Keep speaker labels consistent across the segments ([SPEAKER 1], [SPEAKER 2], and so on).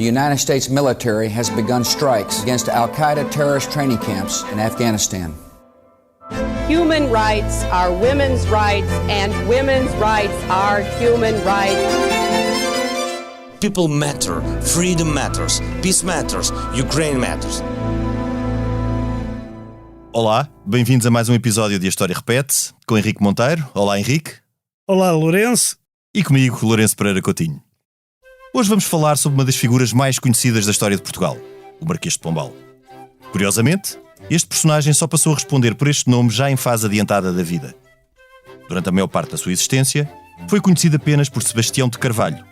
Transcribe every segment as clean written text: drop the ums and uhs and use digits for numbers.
[SPEAKER 1] the United States military has begun strikes against Al-Qaeda terrorist training camps in Afghanistan.
[SPEAKER 2] Human rights are women's rights, and women's rights are human rights.
[SPEAKER 3] People matter, freedom matters, peace matters, Ukraine matters.
[SPEAKER 4] Olá, bem-vindos a mais um episódio de A História Repete, com Henrique Monteiro. Olá, Henrique.
[SPEAKER 5] Olá, Lourenço.
[SPEAKER 4] E comigo, Lourenço Pereira Coutinho. Hoje vamos falar sobre uma das figuras mais conhecidas da história de Portugal, o Marquês de Pombal. Curiosamente, este personagem só passou a responder por este nome já em fase adiantada da vida. Durante a maior parte da sua existência, foi conhecido apenas por Sebastião de Carvalho,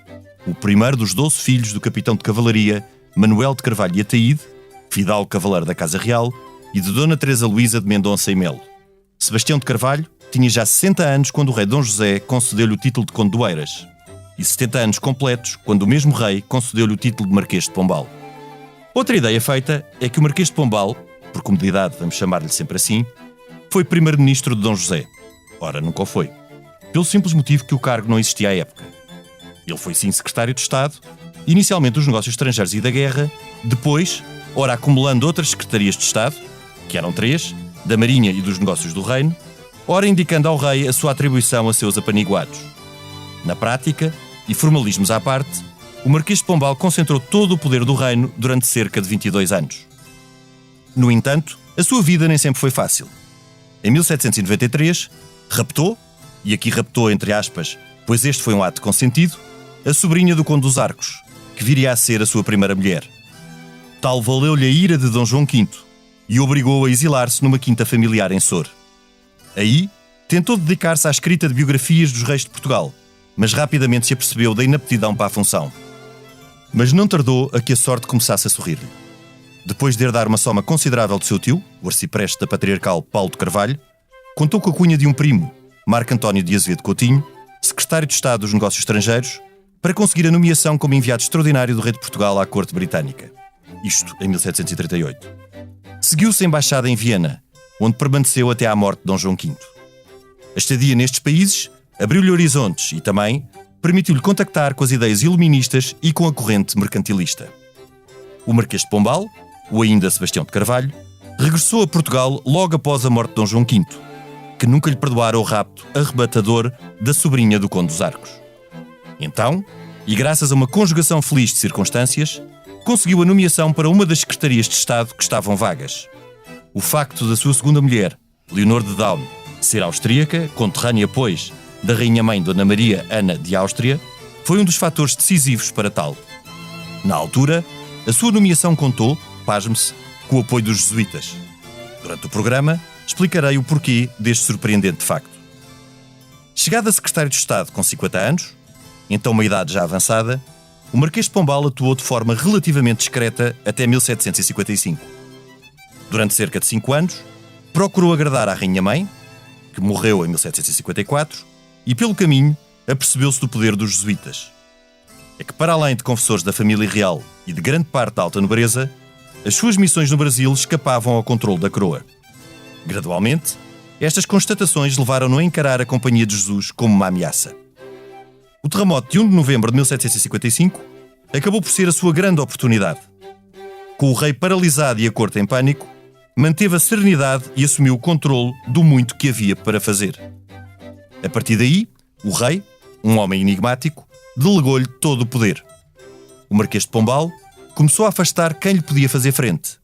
[SPEAKER 4] o primeiro dos 12 filhos do capitão de cavalaria Manuel de Carvalho e Ataíde, fidalgo cavaleiro da Casa Real, e de Dona Teresa Luísa de Mendonça e Melo. Sebastião de Carvalho tinha já 60 anos quando o rei Dom José concedeu-lhe o título de Conde do Eiras, e 70 anos completos quando o mesmo rei concedeu-lhe o título de Marquês de Pombal. Outra ideia feita é que o Marquês de Pombal, por comodidade vamos chamar-lhe sempre assim, foi primeiro-ministro de Dom José. Ora, nunca o foi. Pelo simples motivo que o cargo não existia à época. Ele foi sim secretário de Estado, inicialmente dos negócios estrangeiros e da guerra, depois, ora acumulando outras secretarias de Estado, que eram 3, da Marinha e dos negócios do Reino, ora indicando ao rei a sua atribuição a seus apaniguados. Na prática, e formalismos à parte, o Marquês de Pombal concentrou todo o poder do reino durante cerca de 22 anos. No entanto, a sua vida nem sempre foi fácil. Em 1793, raptou, e aqui raptou entre aspas, pois este foi um ato consentido, a sobrinha do Conde dos Arcos, que viria a ser a sua primeira mulher. Tal valeu-lhe a ira de Dom João V e obrigou-o a exilar-se numa quinta familiar em Sor. Aí, tentou dedicar-se à escrita de biografias dos reis de Portugal, mas rapidamente se apercebeu da inaptidão para a função. Mas não tardou a que a sorte começasse a sorrir-lhe. Depois de herdar uma soma considerável do seu tio, o arcipreste da patriarcal Paulo de Carvalho, contou com a cunha de um primo, Marco António de Azevedo Coutinho, secretário de Estado dos Negócios Estrangeiros, para conseguir a nomeação como enviado extraordinário do rei de Portugal à corte britânica. Isto em 1738. Seguiu-se a embaixada em Viena, onde permaneceu até à morte de Dom João V. A estadia nestes países abriu-lhe horizontes e também permitiu-lhe contactar com as ideias iluministas e com a corrente mercantilista. O Marquês de Pombal, ou ainda Sebastião de Carvalho, regressou a Portugal logo após a morte de Dom João V, que nunca lhe perdoara o rapto arrebatador da sobrinha do Conde dos Arcos. Então, e graças a uma conjugação feliz de circunstâncias, conseguiu a nomeação para uma das secretarias de Estado que estavam vagas. O facto da sua segunda mulher, Leonor de Daun, ser austríaca, conterrânea, pois, da rainha-mãe Dona Maria Ana de Áustria, foi um dos fatores decisivos para tal. Na altura, a sua nomeação contou, pasme-se, com o apoio dos jesuítas. Durante o programa, explicarei o porquê deste surpreendente facto. Chegado a secretário de Estado com 50 anos, então uma idade já avançada, o Marquês de Pombal atuou de forma relativamente discreta até 1755. Durante cerca de 5 anos, procurou agradar à rainha-mãe, que morreu em 1754, e pelo caminho apercebeu-se do poder dos jesuítas. É que, para além de confessores da família real e de grande parte da alta nobreza, as suas missões no Brasil escapavam ao controle da coroa. Gradualmente, estas constatações levaram-no a encarar a Companhia de Jesus como uma ameaça. O terremoto de 1 de novembro de 1755 acabou por ser a sua grande oportunidade. Com o rei paralisado e a corte em pânico, manteve a serenidade e assumiu o controle do muito que havia para fazer. A partir daí, o rei, um homem enigmático, delegou-lhe todo o poder. O Marquês de Pombal começou a afastar quem lhe podia fazer frente.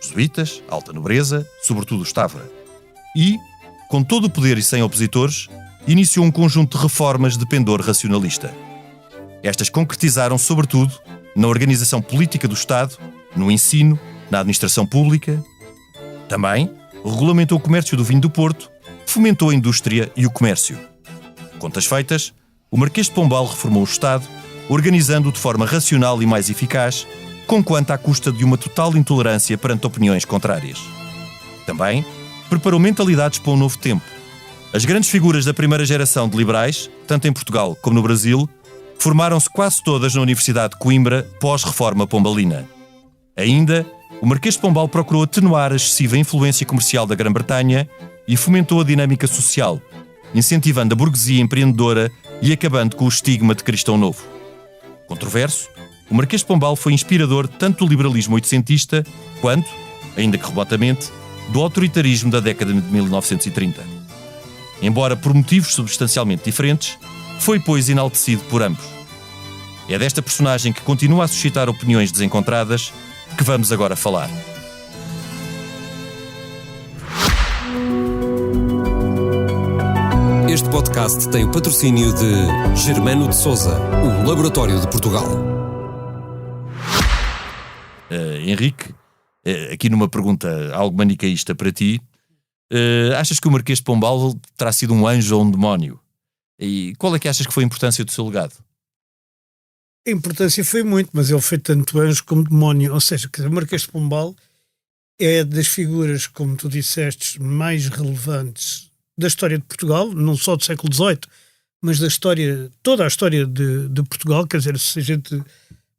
[SPEAKER 4] Os jesuítas, a alta nobreza, sobretudo os Távora. E, com todo o poder e sem opositores, iniciou um conjunto de reformas de pendor racionalista. Estas concretizaram, sobretudo, na organização política do Estado, no ensino, na administração pública. Também regulamentou o comércio do vinho do Porto, fomentou a indústria e o comércio. Contas feitas, o Marquês de Pombal reformou o Estado, organizando-o de forma racional e mais eficaz, conquanto à custa de uma total intolerância perante opiniões contrárias. Também preparou mentalidades para um novo tempo. As grandes figuras da primeira geração de liberais, tanto em Portugal como no Brasil, formaram-se quase todas na Universidade de Coimbra pós-reforma pombalina. Ainda, o Marquês de Pombal procurou atenuar a excessiva influência comercial da Grã-Bretanha e fomentou a dinâmica social, incentivando a burguesia empreendedora e acabando com o estigma de cristão novo. Controverso, o Marquês de Pombal foi inspirador tanto do liberalismo oitocentista quanto, ainda que remotamente, do autoritarismo da década de 1930. Embora por motivos substancialmente diferentes, foi, pois, enaltecido por ambos. É desta personagem que continua a suscitar opiniões desencontradas que vamos agora falar.
[SPEAKER 5] Este podcast tem o patrocínio de Germano de Sousa, o Laboratório de Portugal.
[SPEAKER 4] Henrique, aqui numa pergunta algo manicaísta para ti, achas que o Marquês de Pombal terá sido um anjo ou um demónio? E qual é que achas que foi a importância do seu legado?
[SPEAKER 6] A importância foi muito, mas ele foi tanto anjo como demónio. Ou seja, que o Marquês de Pombal é das figuras, como tu disseste, mais relevantes da história de Portugal, não só do século XVIII, mas da história, toda a história de Portugal. Quer dizer, se a gente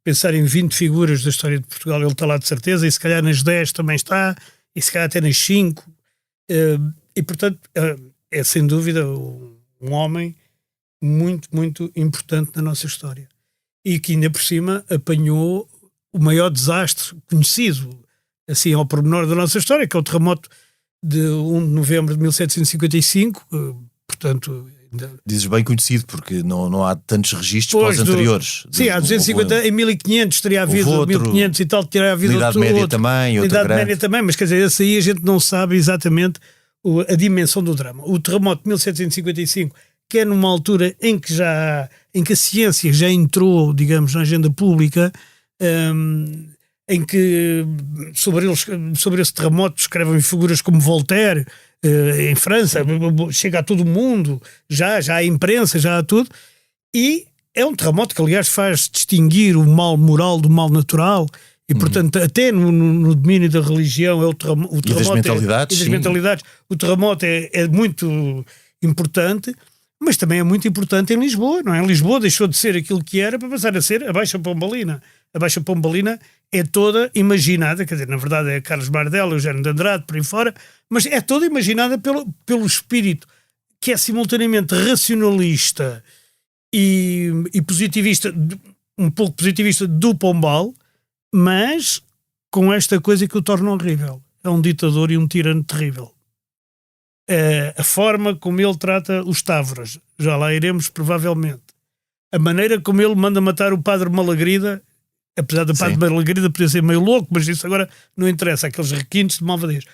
[SPEAKER 6] pensar em 20 figuras da história de Portugal, ele está lá de certeza, e se calhar nas 10 também está, e se calhar até nas 5. E portanto, é sem dúvida um homem muito, muito importante na nossa história. E que ainda por cima apanhou o maior desastre conhecido, assim ao pormenor da nossa história, que é o terremoto de 1 de novembro de 1755, portanto...
[SPEAKER 4] Dizes bem conhecido, porque não há tantos registros para os anteriores.
[SPEAKER 6] Sim, há 250, em 1500 teria havido, outro, 1500 e tal, teria havido
[SPEAKER 4] outro. Na Idade Média também, outro grande. Na Idade Média
[SPEAKER 6] também, mas quer dizer, esse aí a gente não sabe exatamente a dimensão do drama. O terremoto de 1755, que é numa altura em que a ciência já entrou, digamos, na agenda pública, em que sobre esse terremoto escrevem figuras como Voltaire, em França, chega a todo o mundo, já há imprensa, já há tudo, e é um terremoto que aliás faz distinguir o mal moral do mal natural, e portanto até no domínio da religião é o terremoto,
[SPEAKER 4] e das mentalidades,
[SPEAKER 6] e das mentalidades, o terremoto é muito importante. Mas também é muito importante em Lisboa, não é? Lisboa deixou de ser aquilo que era para passar a ser a Baixa Pombalina. A Baixa Pombalina é toda imaginada, quer dizer, na verdade é Carlos Bardel, Eugênio de Andrade, por aí fora, mas é toda imaginada pelo espírito que é simultaneamente racionalista e positivista, um pouco positivista do Pombal, mas com esta coisa que o torna horrível. É um ditador e um tirano terrível. A forma como ele trata os Távoras, já lá iremos provavelmente. A maneira como ele manda matar o padre Malagrida, apesar do padre Malagrida poder ser meio louco, mas isso agora não interessa, aqueles requintes de malvadez.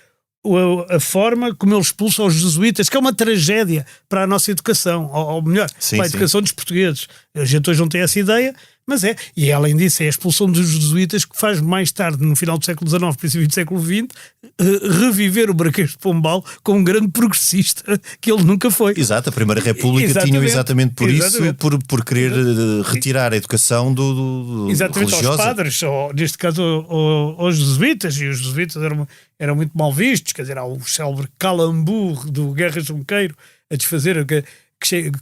[SPEAKER 6] A forma como ele expulsa os jesuítas, que é uma tragédia para a nossa educação, ou melhor, para a educação dos portugueses. A gente hoje não tem essa ideia, mas é. E além disso, é a expulsão dos jesuítas que faz mais tarde, no final do século XIX, princípio do século XX, reviver o Marquês de Pombal como um grande progressista que ele nunca foi.
[SPEAKER 4] Exato, a Primeira República tinha exatamente por isso, por querer retirar a educação do
[SPEAKER 6] exatamente,
[SPEAKER 4] religiosa.
[SPEAKER 6] Aos padres, ou, neste caso aos jesuítas, e os jesuítas eram muito mal vistos. Quer dizer, há o célebre Calambu do Guerra Junqueiro a desfazer,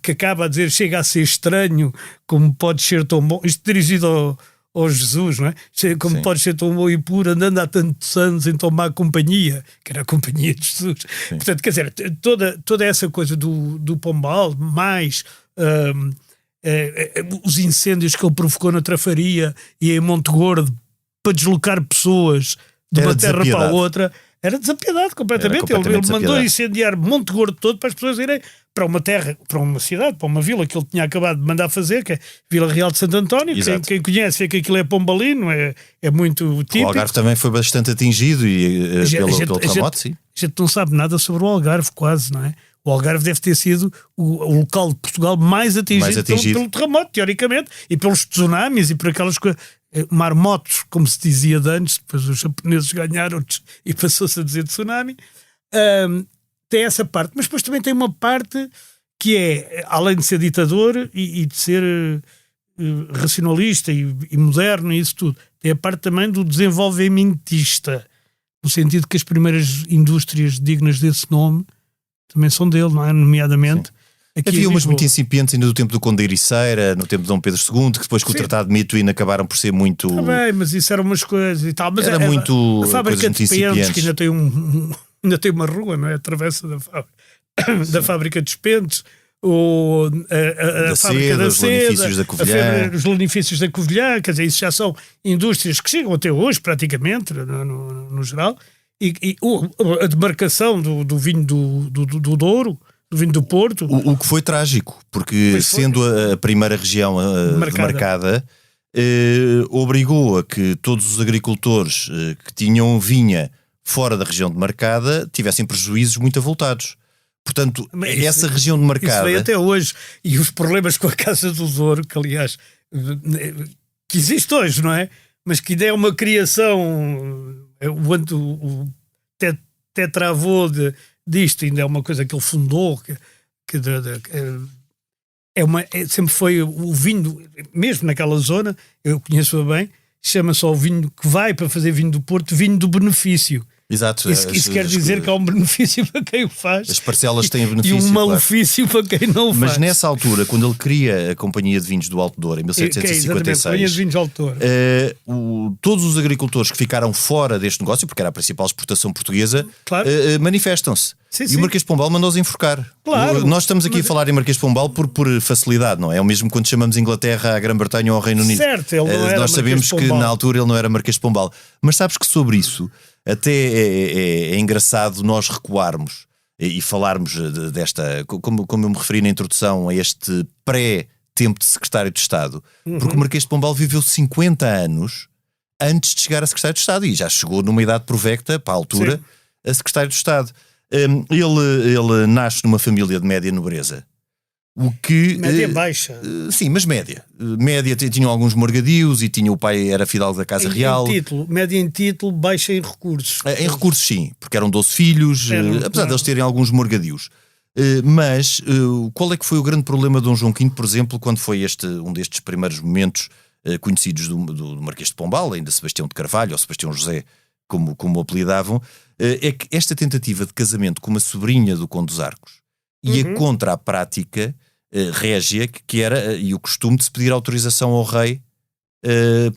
[SPEAKER 6] que acaba a dizer, chega a ser estranho como pode ser tão bom, isto dirigido ao Jesus, não é? Como pode ser tão bom e puro andando há tantos anos em tão má companhia, que era a companhia de Jesus. Sim. Portanto, quer dizer, toda essa coisa do Pombal, mais os incêndios que ele provocou na Trafaria e em Monte Gordo para deslocar pessoas de uma terra para a outra, era desapiedado completamente. Ele mandou incendiar Monte Gordo todo para as pessoas irem para uma terra, para uma cidade, para uma vila que ele tinha acabado de mandar fazer, que é Vila Real de Santo António. Quem conhece vê que aquilo é pombalino, é muito típico.
[SPEAKER 4] O Algarve também foi bastante atingido pelo terremoto, sim.
[SPEAKER 6] A gente não sabe nada sobre o Algarve, quase, não é? O Algarve deve ter sido o local de Portugal mais atingido. Pelo terremoto, teoricamente, e pelos tsunamis e por aquelas coisas. Marmotos, como se dizia de antes, depois os japoneses ganharam e passou-se a dizer tsunami. Tem essa parte, mas depois também tem uma parte que é, além de ser ditador e de ser racionalista e moderno e isso tudo, tem a parte também do desenvolvimentista, no sentido que as primeiras indústrias dignas desse nome também são dele, não é? Nomeadamente
[SPEAKER 4] havia umas muito incipientes ainda do tempo do Conde da Ericeira, no tempo de Dom Pedro II, que depois com o Tratado de Mituína acabaram por ser muito...
[SPEAKER 6] Bem, mas isso eram umas coisas e tal. Mas
[SPEAKER 4] era muito...
[SPEAKER 6] A fábrica de pentes, que ainda tem uma rua, não é? A travessa da fábrica de pentes, a fábrica da
[SPEAKER 4] os
[SPEAKER 6] seda,
[SPEAKER 4] lanifícios da Covilhã.
[SPEAKER 6] os lanifícios da Covilhã, quer dizer, isso já são indústrias que chegam até hoje, praticamente, no geral, e a demarcação do vinho do Douro, do vinho do Porto.
[SPEAKER 4] O que foi trágico, porque sendo a primeira região demarcada, obrigou a que todos os agricultores que tinham vinha fora da região demarcada tivessem prejuízos muito avultados. Portanto, essa região demarcada...
[SPEAKER 6] Isso veio até hoje. E os problemas com a Casa do Douro, que aliás, que existe hoje, não é? Mas que ainda é uma criação, o tetravô disto ainda é uma coisa que ele fundou, sempre foi o vinho, mesmo naquela zona, eu conheço bem, chama-se o vinho que vai para fazer vinho do Porto, vinho do benefício.
[SPEAKER 4] Exato.
[SPEAKER 6] Isso quer dizer que há um benefício para quem o faz.
[SPEAKER 4] As parcelas têm benefício.
[SPEAKER 6] E um malefício para quem não o faz.
[SPEAKER 4] Mas nessa altura, quando ele cria a Companhia de Vinhos do Alto Douro, em 1756,
[SPEAKER 6] Companhia de Vinhos do Alto Douro.
[SPEAKER 4] Todos os agricultores que ficaram fora deste negócio, porque era a principal exportação portuguesa,
[SPEAKER 6] claro.
[SPEAKER 4] Manifestam-se.
[SPEAKER 6] Sim,
[SPEAKER 4] e o Marquês de Pombal mandou-os enforcar.
[SPEAKER 6] Claro.
[SPEAKER 4] Nós estamos aqui a falar em Marquês de Pombal por facilidade, não é? É o mesmo quando chamamos Inglaterra, a Grã-Bretanha ou ao Reino Unido.
[SPEAKER 6] Certo, ele não era
[SPEAKER 4] nós sabemos que na altura ele não era Marquês de Pombal. Mas sabes que sobre isso até é engraçado nós recuarmos e falarmos desta, como eu me referi na introdução, a este pré-tempo de secretário de Estado, porque o Marquês de Pombal viveu 50 anos antes de chegar a secretário de Estado e já chegou numa idade provecta, para a altura, sim, a secretário de Estado. Ele nasce numa família de média nobreza. O que,
[SPEAKER 6] média baixa.
[SPEAKER 4] Sim, mas média. Média, tinham alguns morgadios e tinha o pai, era fidalgo da Casa Real.
[SPEAKER 6] Média em título, baixa em recursos.
[SPEAKER 4] Em recursos, sim, porque eram 12 filhos, apesar deles terem alguns morgadios. Mas qual é que foi o grande problema de Dom João V, por exemplo, quando foi um destes primeiros momentos conhecidos do Marquês de Pombal, ainda Sebastião de Carvalho, ou Sebastião José, como o apelidavam, é que esta tentativa de casamento com uma sobrinha do Conde dos Arcos ia contra a prática régia, que era e o costume de se pedir autorização ao rei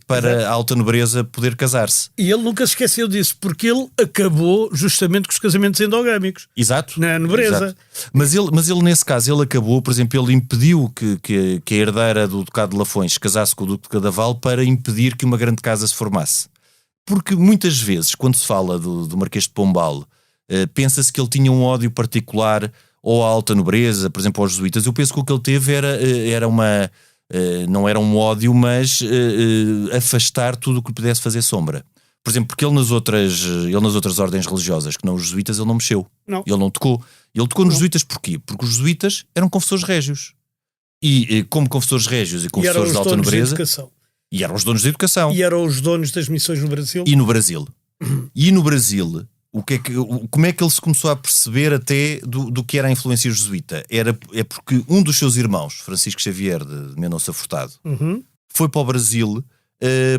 [SPEAKER 4] para a alta nobreza poder casar-se.
[SPEAKER 6] E ele nunca se esqueceu disso, porque ele acabou justamente com os casamentos endogâmicos.
[SPEAKER 4] Exato.
[SPEAKER 6] Na nobreza.
[SPEAKER 4] Exato. Mas ele nesse caso, ele acabou, por exemplo, ele impediu que a herdeira do Ducado de Lafões casasse com o Duque de Cadaval para impedir que uma grande casa se formasse. Porque muitas vezes, quando se fala do Marquês de Pombal, pensa-se que ele tinha um ódio particular ou à alta nobreza, por exemplo, aos jesuítas. Eu penso que o que ele teve era não era um ódio, mas afastar tudo o que pudesse fazer sombra. Por exemplo, porque ele nas outras ordens religiosas, que não os jesuítas, ele não mexeu.
[SPEAKER 6] Não.
[SPEAKER 4] Ele não tocou. Ele tocou nos jesuítas porquê? Porque os jesuítas eram confessores régios. E como confessores régios e confessores de alta nobreza... E eram os donos da educação.
[SPEAKER 6] E eram os donos das missões no Brasil.
[SPEAKER 4] E no Brasil. Como é que ele se começou a perceber até do que era a influência jesuíta? É porque um dos seus irmãos, Francisco Xavier de Mendonça Furtado, foi para o Brasil,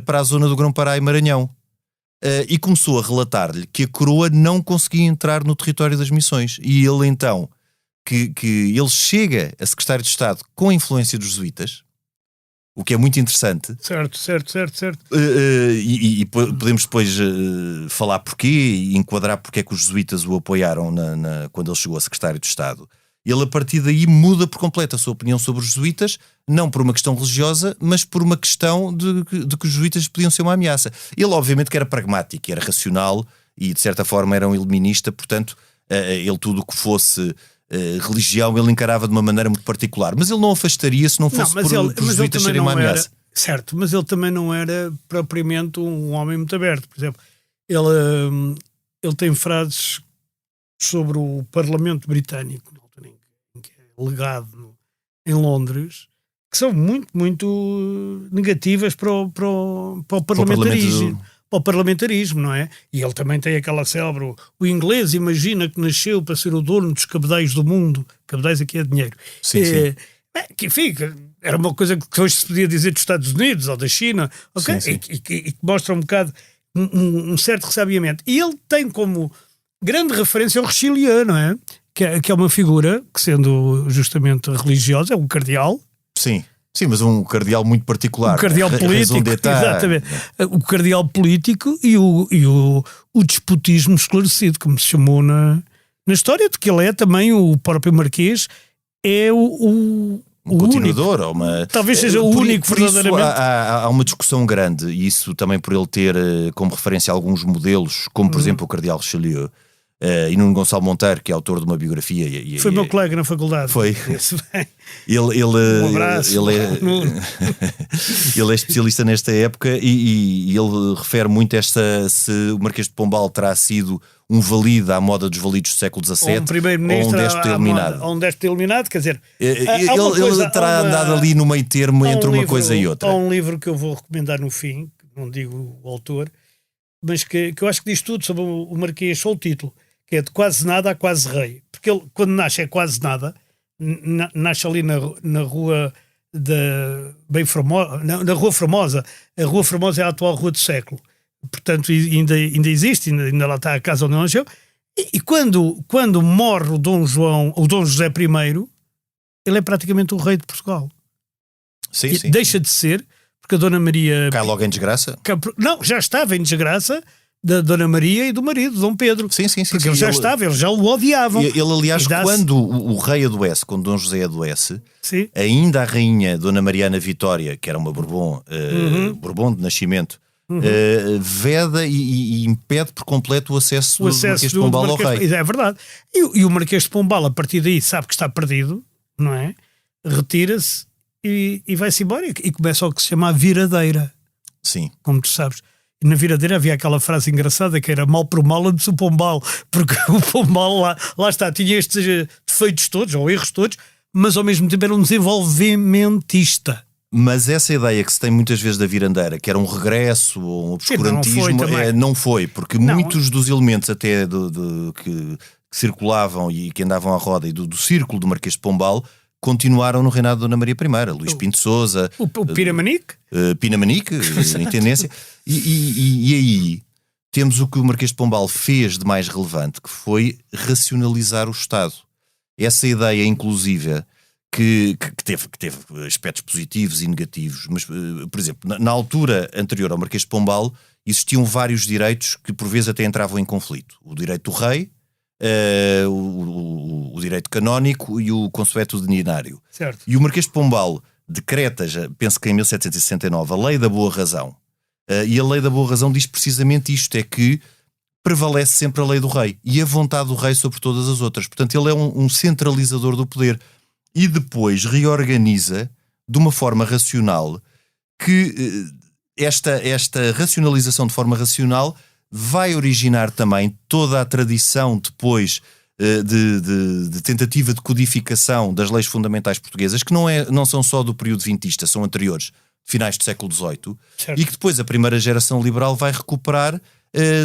[SPEAKER 4] para a zona do Grão-Pará e Maranhão, e começou a relatar-lhe que a coroa não conseguia entrar no território das missões. E ele então, que ele chega a secretário de Estado com a influência dos jesuítas, o que é muito interessante.
[SPEAKER 6] Certo.
[SPEAKER 4] E podemos depois falar porquê e enquadrar porque é que os jesuítas o apoiaram quando ele chegou a secretário de Estado. Ele, a partir daí, muda por completo a sua opinião sobre os jesuítas, não por uma questão religiosa, mas por uma questão de que os jesuítas podiam ser uma ameaça. Ele, obviamente, que era pragmático, era racional e, de certa forma, era um iluminista, portanto, ele tudo o que fosse... religião, ele encarava de uma maneira muito particular, mas ele não afastaria se não fosse por os jesuítas serem uma ameaça.
[SPEAKER 6] Certo, mas ele também não era propriamente um homem muito aberto. Por exemplo, ele tem frases sobre o Parlamento Britânico, que é legado em Londres, que são muito, muito negativas para o parlamentarismo. Para o parlamentarismo, não é? E ele também tem aquela célebre, o inglês imagina que nasceu para ser o dono dos cabedais do mundo. Cabedais aqui é dinheiro.
[SPEAKER 4] Sim.
[SPEAKER 6] Que enfim, era uma coisa que hoje se podia dizer dos Estados Unidos ou da China, ok?
[SPEAKER 4] Sim.
[SPEAKER 6] E que mostra um bocado um certo ressabiamente. E ele tem como grande referência o Richelieu, não é? Que é uma figura que, sendo justamente religiosa, é um cardeal.
[SPEAKER 4] Sim, mas um cardeal muito particular.
[SPEAKER 6] Um cardeal político, exatamente. O cardeal político e o despotismo esclarecido, como se chamou na história, de que ele é também o próprio Marquês, é o
[SPEAKER 4] continuador,
[SPEAKER 6] único.
[SPEAKER 4] ou uma...
[SPEAKER 6] Talvez seja o único
[SPEAKER 4] por isso
[SPEAKER 6] verdadeiramente.
[SPEAKER 4] há uma discussão grande, e isso também por ele ter como referência alguns modelos, como por exemplo o Cardeal Richelieu, e Nuno Gonçalo Monteiro, que é autor de uma biografia.
[SPEAKER 6] Foi meu colega na faculdade.
[SPEAKER 4] Foi. Ele
[SPEAKER 6] Um abraço.
[SPEAKER 4] Ele é especialista nesta época e ele refere muito se o Marquês de Pombal terá sido um valido à moda dos validos do século XVII,
[SPEAKER 6] um primeiro-ministro
[SPEAKER 4] ou um déspota eliminado.
[SPEAKER 6] Ou um déspota eliminado, quer dizer...
[SPEAKER 4] Ele terá andado ali no meio termo entre uma coisa e outra.
[SPEAKER 6] Há um livro que eu vou recomendar no fim, não digo o autor, mas que eu acho que diz tudo sobre o Marquês, só o título, que é de quase nada a quase rei. Porque ele, quando nasce, é quase nada, nasce ali na rua bem Formosa, na Rua Formosa. A Rua Formosa é a atual Rua do Século. Portanto, ainda existe, ainda lá está a casa onde ele nasceu. E quando morre o Dom José I, ele é praticamente o rei de Portugal.
[SPEAKER 4] Sim, sim.
[SPEAKER 6] Deixa de ser, porque a Dona Maria...
[SPEAKER 4] Cai logo em desgraça?
[SPEAKER 6] Não, já estava em desgraça da Dona Maria e do marido, Dom Pedro.
[SPEAKER 4] Sim.
[SPEAKER 6] Porque eles já o odiavam.
[SPEAKER 4] Ele, aliás, quando o rei adoece, quando Dom José adoece,
[SPEAKER 6] sim,
[SPEAKER 4] ainda a rainha Dona Mariana Vitória, que era uma Bourbon, Bourbon de nascimento, veda e impede por completo o acesso do Marquês de Pombal ao rei.
[SPEAKER 6] É verdade. E o Marquês de Pombal, a partir daí, sabe que está perdido, não é? Retira-se e vai-se embora e começa o que se chama a viradeira.
[SPEAKER 4] Sim.
[SPEAKER 6] Como tu sabes. E na viradeira havia aquela frase engraçada que era mal por mal antes o Pombal, porque o Pombal lá está, tinha estes defeitos todos, ou erros todos, mas ao mesmo tempo era um desenvolvimentista.
[SPEAKER 4] Mas essa ideia que se tem muitas vezes da virandeira, que era um regresso ou um obscurantismo, não foi, porque muitos dos elementos até que circulavam e que andavam à roda e do círculo do Marquês de Pombal continuaram no reinado de Dona Maria I, Luís Pinto Sousa,
[SPEAKER 6] o Pinamanique,
[SPEAKER 4] em tendência, e aí temos o que o Marquês de Pombal fez de mais relevante, que foi racionalizar o Estado. Essa ideia inclusiva que teve aspectos positivos e negativos, mas, por exemplo, na altura anterior ao Marquês de Pombal existiam vários direitos que por vezes até entravam em conflito. O direito do rei, o direito canónico e o consuetudinário.
[SPEAKER 6] Certo.
[SPEAKER 4] E o Marquês de Pombal decreta, penso que em 1769, a Lei da Boa Razão. E a Lei da Boa Razão diz precisamente isto, é que prevalece sempre a lei do rei e a vontade do rei sobre todas as outras. Portanto, ele é um centralizador do poder. E depois reorganiza de uma forma racional que esta racionalização de forma racional vai originar também toda a tradição depois de tentativa de codificação das leis fundamentais portuguesas, que não são só do período vintista, são anteriores, finais do século XVIII, certo. E que depois a primeira geração liberal vai recuperar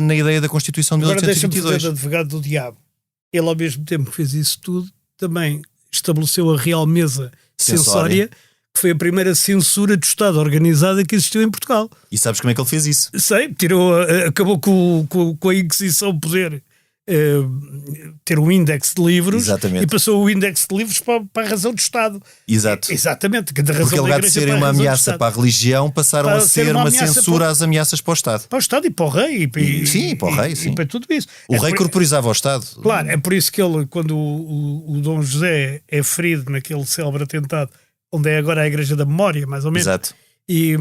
[SPEAKER 4] na ideia da Constituição de 1822.
[SPEAKER 6] Agora deixa-me fazer de advogado do diabo. Ele, ao mesmo tempo que fez isso tudo, também estabeleceu a Real Mesa Censória, que foi a primeira censura de Estado organizada que existiu em Portugal.
[SPEAKER 4] E sabes como é que ele fez isso?
[SPEAKER 6] Sei, acabou com a Inquisição poder ter um índex de livros.
[SPEAKER 4] Exatamente.
[SPEAKER 6] E passou o índex de livros para a razão do Estado.
[SPEAKER 4] Exato.
[SPEAKER 6] Exatamente. Da razão
[SPEAKER 4] porque ao lugar de serem uma ameaça para a religião, passaram a ser uma censura às ameaças para o Estado.
[SPEAKER 6] Para o Estado e para o rei.
[SPEAKER 4] Sim, para o rei, sim.
[SPEAKER 6] E para tudo isso.
[SPEAKER 4] O rei corporizava o Estado.
[SPEAKER 6] Claro, é por isso que ele, quando o Dom José é ferido naquele célebre atentado, onde é agora a Igreja da Memória, mais ou menos.
[SPEAKER 4] Exato.
[SPEAKER 6] E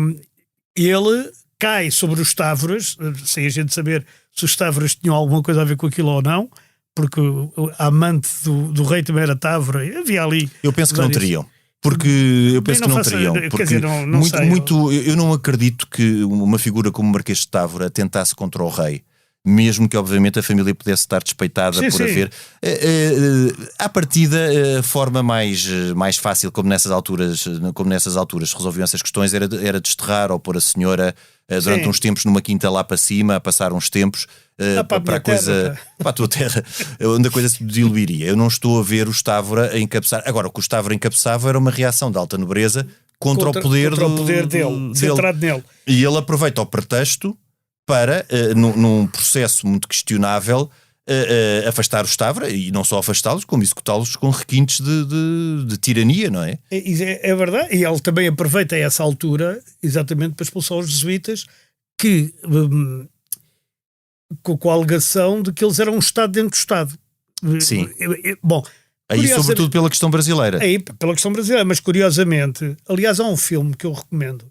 [SPEAKER 6] ele cai sobre os Távoras, sem a gente saber se os Távoras tinham alguma coisa a ver com aquilo ou não, porque a amante do rei também era Távora, e havia ali...
[SPEAKER 4] Eu penso que não teriam. Porque eu penso que não teriam. Porque
[SPEAKER 6] dizer,
[SPEAKER 4] eu não acredito que uma figura como o Marquês de Távora tentasse contra o rei, mesmo que obviamente a família pudesse estar despeitada por haver. À partida, a forma mais fácil, como nessas alturas resolviam essas questões, era desterrar ou pôr a senhora durante uns tempos numa quinta lá para cima, a passar uns tempos para a tua terra, onde a coisa se diluiria. Eu não estou a ver o Távora a encabeçar. Agora, o que o Távora encabeçava era uma reação da alta nobreza contra o poder
[SPEAKER 6] dele, centrado nele.
[SPEAKER 4] E ele aproveita o pretexto para, num processo muito questionável, afastar os Távora, e não só afastá-los, como executá-los com requintes de tirania, não é?
[SPEAKER 6] É verdade, e ele também aproveita essa altura exatamente para expulsar os jesuítas, que com a alegação de que eles eram um Estado dentro do Estado.
[SPEAKER 4] Sim.
[SPEAKER 6] Bom,
[SPEAKER 4] Aí,
[SPEAKER 6] Curiosamente-
[SPEAKER 4] sobretudo pela questão brasileira.
[SPEAKER 6] Aí, pela questão brasileira, mas curiosamente, aliás, há um filme que eu recomendo,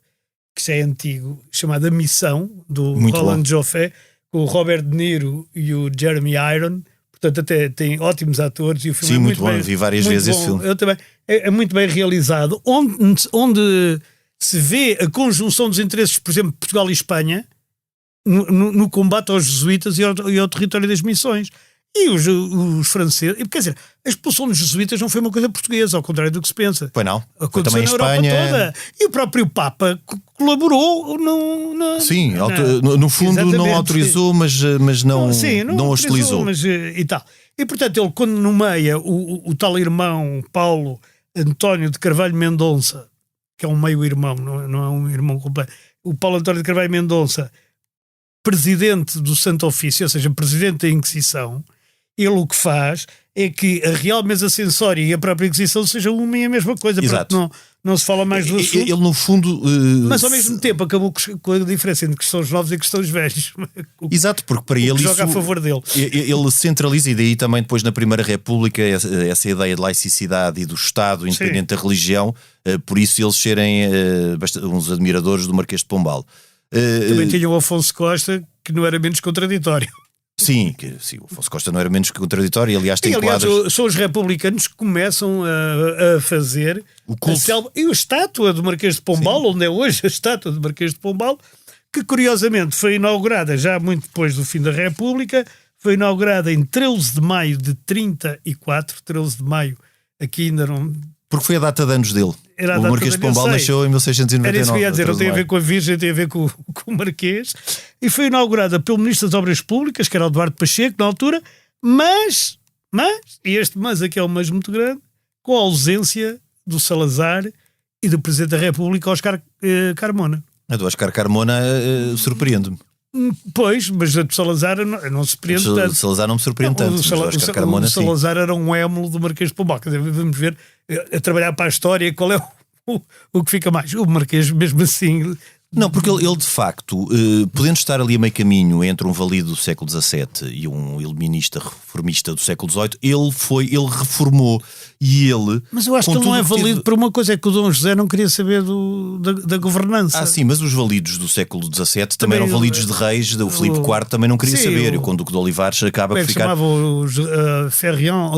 [SPEAKER 6] que já é antigo, chamado A Missão, do
[SPEAKER 4] Muito
[SPEAKER 6] Roland
[SPEAKER 4] bom.
[SPEAKER 6] Joffé, com o Robert De Niro e o Jeremy Iron. Portanto, até tem ótimos atores e o filme
[SPEAKER 4] Sim,
[SPEAKER 6] é
[SPEAKER 4] muito bom.
[SPEAKER 6] bem,
[SPEAKER 4] Vi várias
[SPEAKER 6] muito
[SPEAKER 4] vezes esse
[SPEAKER 6] bom.
[SPEAKER 4] filme.
[SPEAKER 6] Eu também. É muito bem realizado, onde se vê a conjunção dos interesses, por exemplo, de Portugal e Espanha, no combate aos jesuítas e ao território das missões. E os franceses, quer dizer, a expulsão dos jesuítas não foi uma coisa portuguesa, ao contrário do que se pensa.
[SPEAKER 4] Pois não. Foi
[SPEAKER 6] Aconteceu
[SPEAKER 4] também em
[SPEAKER 6] na Europa
[SPEAKER 4] Espanha.
[SPEAKER 6] toda. E o próprio Papa colaborou
[SPEAKER 4] Sim, no fundo não
[SPEAKER 6] Exatamente,
[SPEAKER 4] autorizou, mas não,
[SPEAKER 6] sim,
[SPEAKER 4] não hostilizou.
[SPEAKER 6] mas, e tal. E portanto, ele, quando nomeia o tal irmão Paulo António de Carvalho Mendonça, que é um meio-irmão, não é um irmão completo, o Paulo António de Carvalho Mendonça, presidente do Santo Ofício, ou seja, presidente da Inquisição, ele o que faz é que a Real Mesa Censória e a própria Inquisição sejam uma e a mesma coisa.
[SPEAKER 4] Exato.
[SPEAKER 6] Porque não se fala mais do assunto.
[SPEAKER 4] Ele, no fundo.
[SPEAKER 6] Mas ao mesmo tempo acabou com a diferença entre cristãos novos e cristãos velhos.
[SPEAKER 4] Exato, porque para
[SPEAKER 6] O
[SPEAKER 4] ele
[SPEAKER 6] que
[SPEAKER 4] isso.
[SPEAKER 6] joga a favor dele.
[SPEAKER 4] Ele centraliza, e daí também depois na Primeira República, essa ideia de laicidade e do Estado, independente da religião, por isso eles serem uns admiradores do Marquês de Pombal.
[SPEAKER 6] Também tinha o Afonso Costa, que não era menos contraditório.
[SPEAKER 4] Sim, o Afonso Costa não era menos que contraditório, e aliás tem
[SPEAKER 6] E, aliás,
[SPEAKER 4] quadros.
[SPEAKER 6] são os republicanos que começam a fazer
[SPEAKER 4] O culto.
[SPEAKER 6] e a estátua do Marquês de Pombal, onde é hoje a estátua do Marquês de Pombal, que curiosamente foi inaugurada já muito depois do fim da República, foi inaugurada em 13 de maio de 34, 13 de maio, aqui ainda não...
[SPEAKER 4] Porque foi a data de anos dele.
[SPEAKER 6] Era a
[SPEAKER 4] O
[SPEAKER 6] data
[SPEAKER 4] Marquês de
[SPEAKER 6] de anos,
[SPEAKER 4] Pombal
[SPEAKER 6] eu sei.
[SPEAKER 4] nasceu em
[SPEAKER 6] Era isso
[SPEAKER 4] 1699.
[SPEAKER 6] que eu ia dizer, não tem a ver
[SPEAKER 4] maio.
[SPEAKER 6] com a Virgem, tem a ver com o Marquês. E foi inaugurada pelo Ministro das Obras Públicas, que era o Eduardo Pacheco, na altura, mas, e este mas aqui é um mas muito grande, com a ausência do Salazar e do Presidente da República, Oscar Carmona.
[SPEAKER 4] A do Oscar Carmona surpreende-me.
[SPEAKER 6] Pois, mas a do Salazar não se prende
[SPEAKER 4] O
[SPEAKER 6] tanto.
[SPEAKER 4] Salazar não me surpreende tanto, mas o Oscar Carmona
[SPEAKER 6] o
[SPEAKER 4] sim.
[SPEAKER 6] Salazar era um émulo do Marquês de Pombal. Quer dizer, vamos ver, a trabalhar para a história, qual é o que fica mais. O Marquês, mesmo assim...
[SPEAKER 4] Não, porque ele de facto, podendo estar ali a meio caminho entre um valido do século XVII e um iluminista reformista do século XVIII, ele reformou e ele...
[SPEAKER 6] Mas eu acho que ele não é válido por uma coisa, é que o Dom José não queria saber da governança.
[SPEAKER 4] Ah, sim, mas os validos do século XVII também eram validos de reis, o Filipe IV também não queria
[SPEAKER 6] sim,
[SPEAKER 4] saber, e o Conde de Olivares acaba
[SPEAKER 6] Como é
[SPEAKER 4] por
[SPEAKER 6] que
[SPEAKER 4] ficar...
[SPEAKER 6] chamava os Ferrian,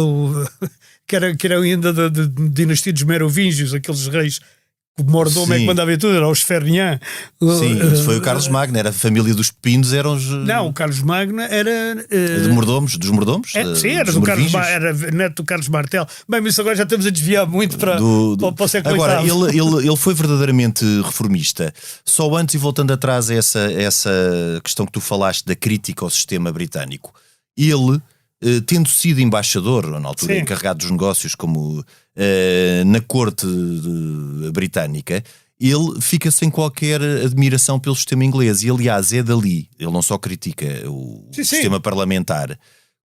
[SPEAKER 6] que era ainda da dinastia dos Merovingios, aqueles reis que o mordomo é que
[SPEAKER 4] Sim.
[SPEAKER 6] mandava em tudo, era os Ferrian.
[SPEAKER 4] Sim, isso foi o Carlos Magno, era a família dos Pepinos, eram os...
[SPEAKER 6] Não, o Carlos Magno era...
[SPEAKER 4] de mordomos, dos mordomos?
[SPEAKER 6] sim, era
[SPEAKER 4] dos
[SPEAKER 6] do Carlos,
[SPEAKER 4] Merovingios?
[SPEAKER 6] era neto do Carlos Martel. Bem, mas isso agora já estamos a desviar muito para o século
[SPEAKER 4] Agora,
[SPEAKER 6] VIII.
[SPEAKER 4] ele foi verdadeiramente reformista. Só antes, e voltando atrás a essa questão que tu falaste da crítica ao sistema britânico, ele, tendo sido embaixador, na altura
[SPEAKER 6] Sim.
[SPEAKER 4] encarregado dos negócios, como na corte britânica, ele fica sem qualquer admiração pelo sistema inglês. E, aliás, é dali, ele não só critica o
[SPEAKER 6] Sim, sim.
[SPEAKER 4] sistema parlamentar,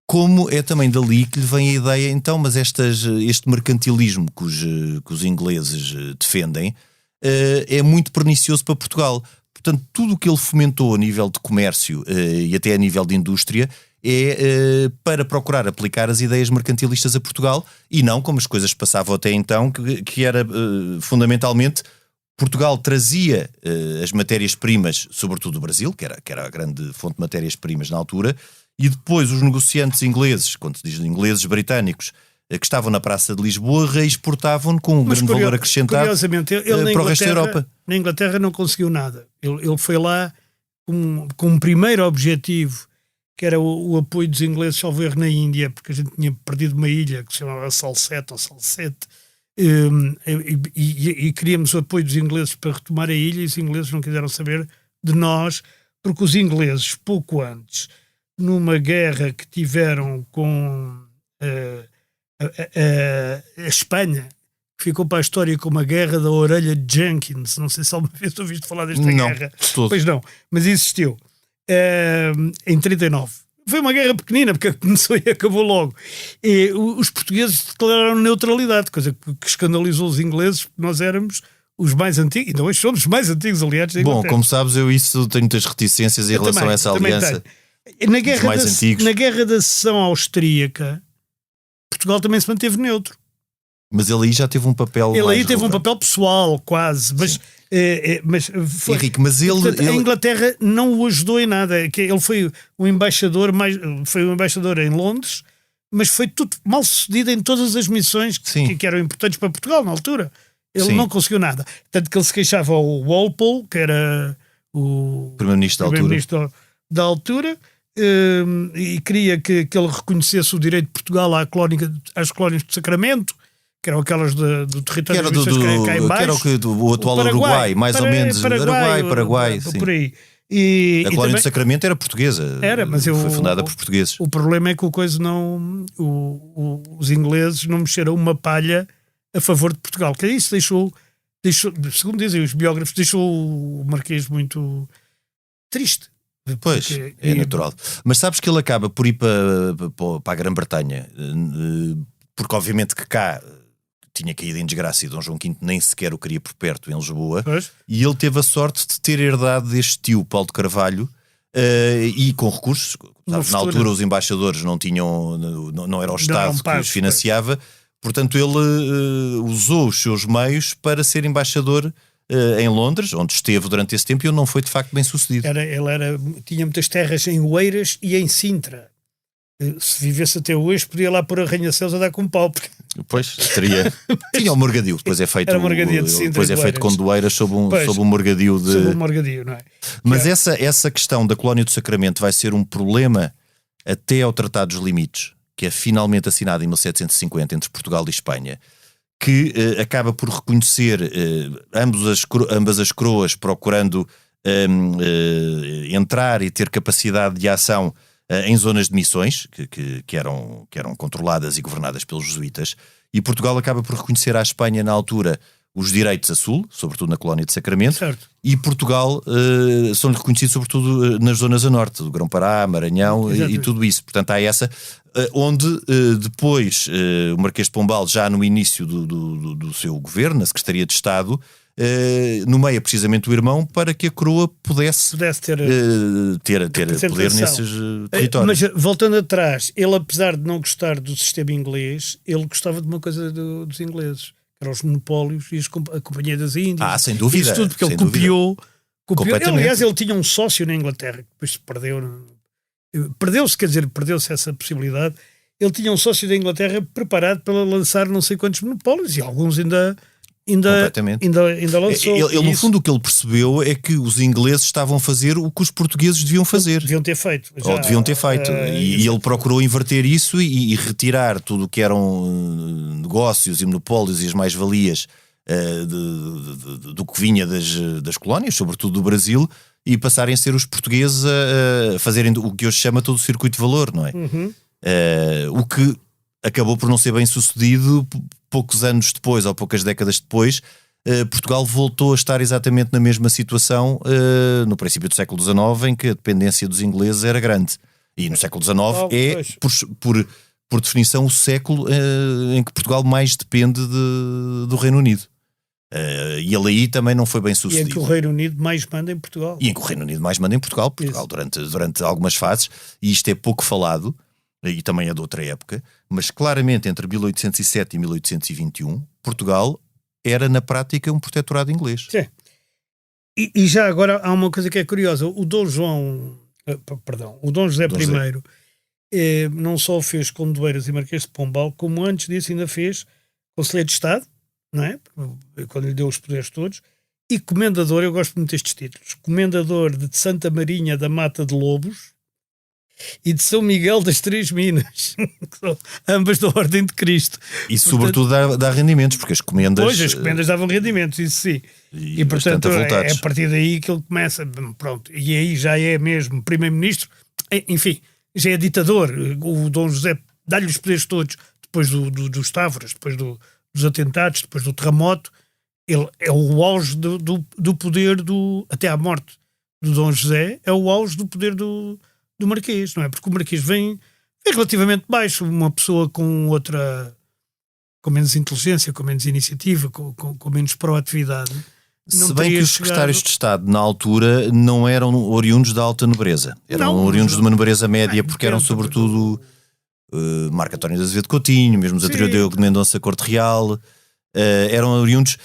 [SPEAKER 4] como é também dali que lhe vem a ideia, então, mas este mercantilismo que os ingleses defendem é muito pernicioso para Portugal. Portanto, tudo o que ele fomentou a nível de comércio e até a nível de indústria é para procurar aplicar as ideias mercantilistas a Portugal, e não como as coisas passavam até então, que era fundamentalmente Portugal trazia as matérias-primas, sobretudo do Brasil, que era a grande fonte de matérias-primas na altura, e depois os negociantes ingleses, quando se diz ingleses britânicos, que estavam na Praça de Lisboa, reexportavam com um grande valor acrescentado
[SPEAKER 6] Curiosamente, ele
[SPEAKER 4] para o resto da Europa.
[SPEAKER 6] Na Inglaterra não conseguiu nada. Ele foi lá com um primeiro objetivo, que era o apoio dos ingleses, salvo erro, na Índia, porque a gente tinha perdido uma ilha que se chamava Salsette, e queríamos o apoio dos ingleses para retomar a ilha, e os ingleses não quiseram saber de nós, porque os ingleses, pouco antes, numa guerra que tiveram com a Espanha, que ficou para a história como a Guerra da Orelha de Jenkins, não sei se alguma vez ouviste falar desta guerra.
[SPEAKER 4] Todo.
[SPEAKER 6] Pois não, mas existiu em 39. Foi uma guerra pequenina, porque começou e acabou logo. E os portugueses declararam neutralidade, coisa que escandalizou os ingleses, porque nós éramos os mais antigos, então hoje somos os mais antigos aliados da Inglaterra.
[SPEAKER 4] Bom, como sabes, eu tenho muitas reticências em relação a essa aliança.
[SPEAKER 6] Na guerra
[SPEAKER 4] mais antigos.
[SPEAKER 6] Na guerra da Seção Austríaca, Portugal também se manteve neutro.
[SPEAKER 4] Mas ele aí já teve um papel.
[SPEAKER 6] Ele
[SPEAKER 4] mais
[SPEAKER 6] aí teve um
[SPEAKER 4] relevante.
[SPEAKER 6] papel pessoal, quase, mas foi,
[SPEAKER 4] Henrique, mas
[SPEAKER 6] portanto, a
[SPEAKER 4] ele.
[SPEAKER 6] Inglaterra não o ajudou em nada. Que ele foi o embaixador em Londres, mas foi tudo mal sucedido em todas as missões que eram importantes para Portugal na altura. Ele
[SPEAKER 4] Sim.
[SPEAKER 6] não conseguiu nada. Tanto que ele se queixava ao Walpole, que era o
[SPEAKER 4] Primeiro-Ministro
[SPEAKER 6] da altura, e queria que ele reconhecesse o direito de Portugal às colónias de Sacramento, que eram aquelas do território
[SPEAKER 4] Que era
[SPEAKER 6] das missões cá em baixo.
[SPEAKER 4] que era o atual Uruguai, mais ou menos. Paraguai, sim.
[SPEAKER 6] Por aí.
[SPEAKER 4] A colónia
[SPEAKER 6] também,
[SPEAKER 4] de Sacramento era portuguesa.
[SPEAKER 6] mas
[SPEAKER 4] foi fundada por portugueses.
[SPEAKER 6] O problema é que os ingleses não mexeram uma palha a favor de Portugal. Que isso deixou, segundo dizem os biógrafos, deixou o Marquês muito triste.
[SPEAKER 4] Pois, é natural. Mas sabes que ele acaba por ir para a Grã-Bretanha, porque obviamente que cá tinha caído em desgraça e Dom João V nem sequer o queria por perto em Lisboa, e ele teve a sorte de ter herdado deste tio Paulo de Carvalho, e com recursos. Sabes, na altura os embaixadores não era o Estado que os financiava, portanto ele usou os seus meios para ser embaixador em Londres, onde esteve durante esse tempo, e onde não foi de facto bem sucedido.
[SPEAKER 6] Tinha muitas terras em Oeiras e em Sintra. Se vivesse até hoje, podia lá pôr arranha-céus a dar com pau.
[SPEAKER 4] Pois, teria. Tinha o Morgadio, depois é feito.
[SPEAKER 6] Era Morgadio de Sintra,
[SPEAKER 4] depois é feito com doeiras sob um Morgadio de.
[SPEAKER 6] Sob um Morgadio, não é?
[SPEAKER 4] Mas essa questão da colónia do Sacramento vai ser um problema até ao Tratado dos Limites, que é finalmente assinado em 1750 entre Portugal e Espanha, que acaba por reconhecer ambas as coroas, procurando entrar e ter capacidade de ação em zonas de missões que eram controladas e governadas pelos jesuítas, e Portugal acaba por reconhecer à Espanha na altura os direitos a sul, sobretudo na colónia de Sacramento,
[SPEAKER 6] certo.
[SPEAKER 4] E Portugal são-lhe reconhecidos sobretudo nas zonas a norte, do Grão-Pará, Maranhão e tudo isso. Portanto há essa, onde depois o Marquês de Pombal, já no início do seu governo, na Secretaria de Estado, nomeia precisamente o irmão para que a coroa pudesse ter poder nesses territórios.
[SPEAKER 6] Mas voltando atrás, ele, apesar de não gostar do sistema inglês, ele gostava de uma coisa dos ingleses, que eram os monopólios e a Companhia das Índias.
[SPEAKER 4] Sem dúvida.
[SPEAKER 6] Isso tudo, porque ele copiou. Aliás, ele tinha um sócio na Inglaterra, que depois se perdeu. Perdeu-se essa possibilidade. Ele tinha um sócio da Inglaterra preparado para lançar não sei quantos monopólios, e alguns ainda lançou.
[SPEAKER 4] Ele no fundo, o que ele percebeu é que os ingleses estavam a fazer o que os portugueses deviam fazer.
[SPEAKER 6] Deviam ter feito.
[SPEAKER 4] E ele procurou inverter isso e retirar tudo o que eram negócios e monopólios e as mais-valias do que vinha das colónias, sobretudo do Brasil, e passarem a ser os portugueses a fazerem o que hoje se chama todo o circuito de valor, não é?
[SPEAKER 6] Uhum.
[SPEAKER 4] O que acabou por não ser bem sucedido. Poucos anos depois, ou poucas décadas depois, Portugal voltou a estar exatamente na mesma situação no princípio do século XIX, em que a dependência dos ingleses era grande. E no século XIX por definição, o século em que Portugal mais depende do Reino Unido. E ele aí também não foi bem sucedido.
[SPEAKER 6] E em que o Reino Unido mais manda em Portugal.
[SPEAKER 4] Portugal durante algumas fases, e isto é pouco falado, e também é de outra época, mas claramente entre 1807 e 1821, Portugal era na prática um protetorado inglês.
[SPEAKER 6] Sim. E já agora há uma coisa que é curiosa. O Dom José I não só fez Condoeiras e Marquês de Pombal, como antes disso ainda fez Conselheiro de Estado, não é? Quando lhe deu os poderes todos, e Comendador, eu gosto muito destes títulos, Comendador de Santa Marinha da Mata de Lobos e de São Miguel das Três Minas, que são ambas da Ordem de Cristo.
[SPEAKER 4] E sobretudo dá rendimentos, porque as comendas...
[SPEAKER 6] Pois, as comendas davam rendimentos, isso sim. E portanto é a partir daí que ele começa, pronto, e aí já é mesmo primeiro-ministro, enfim, já é ditador. O Dom José dá-lhe os poderes todos, depois dos Távoras, depois dos atentados, depois do terremoto. Ele é o auge do poder até à morte do Dom José, é o auge do poder do Marquês, não é? Porque o Marquês vem relativamente baixo, uma pessoa com menos inteligência, com menos iniciativa, com menos proatividade.
[SPEAKER 4] Se bem que os secretários de Estado na altura não eram oriundos da alta nobreza, eram oriundos de uma nobreza média, porque eram sobretudo Marco António de Azevedo Coutinho, mesmo os anteriores Diogo de Mendonça Corte Real, eram oriundos.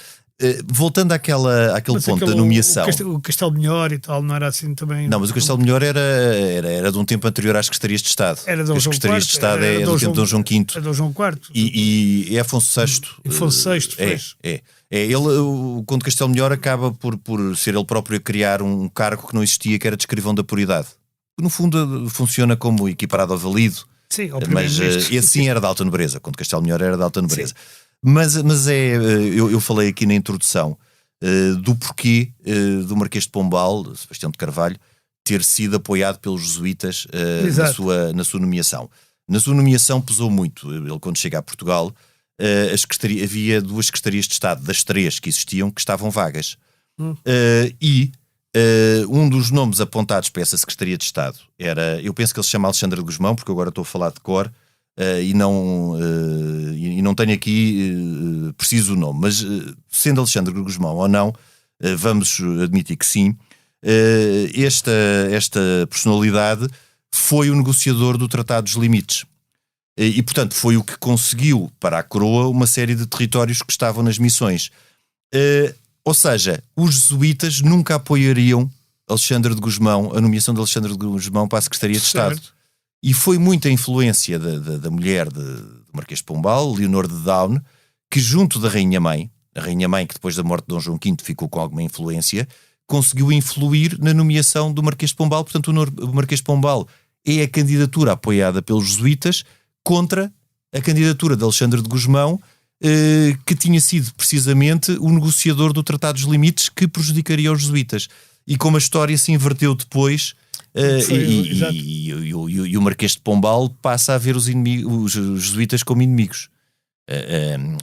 [SPEAKER 4] Voltando àquele ponto da nomeação.
[SPEAKER 6] O Castelo Melhor e tal, não era assim também?
[SPEAKER 4] Não, mas o Castelo Melhor era de um tempo anterior às Secretarias de Estado.
[SPEAKER 6] Era Dom João IV.
[SPEAKER 4] Secretarias de Estado é do tempo de Dom João V.
[SPEAKER 6] É Dom João IV.
[SPEAKER 4] E é Afonso VI.
[SPEAKER 6] Afonso VI, pois.
[SPEAKER 4] Ele, o Conde de Castelo Melhor acaba por ser ele próprio a criar um cargo que não existia, que era de escrivão da puridade. No fundo funciona como equiparado ao valido.
[SPEAKER 6] Sim, ao
[SPEAKER 4] mas esse sim era de alta nobreza. O Conde de Castelo Melhor era de alta nobreza. Mas eu falei aqui na introdução do porquê do Marquês de Pombal, Sebastião de Carvalho, ter sido apoiado pelos jesuítas na sua nomeação. Na sua nomeação pesou muito. Ele, quando chega a Portugal, havia 2 secretarias de Estado, das 3 que existiam, que estavam vagas. Um dos nomes apontados para essa secretaria de Estado era, eu penso que ele se chama Alexandre de Gusmão, porque eu agora estou a falar de cor, e não tenho aqui preciso o nome, mas sendo Alexandre de Gusmão ou não, vamos admitir que sim, esta personalidade foi o negociador do Tratado dos Limites e, portanto, foi o que conseguiu para a coroa uma série de territórios que estavam nas missões. Ou seja, os jesuítas nunca apoiariam Alexandre de Gusmão, a nomeação de Alexandre de Gusmão para a Secretaria de Estado. E foi muita influência da mulher do Marquês de Pombal, Leonor de Daun, que junto da Rainha-Mãe, a Rainha-Mãe, que depois da morte de Dom João V ficou com alguma influência, conseguiu influir na nomeação do Marquês de Pombal. Portanto, o Marquês de Pombal é a candidatura apoiada pelos jesuítas contra a candidatura de Alexandre de Gusmão, que tinha sido precisamente o negociador do Tratado dos Limites, que prejudicaria os jesuítas. E como a história se inverteu depois... E o Marquês de Pombal passa a ver os jesuítas como inimigos.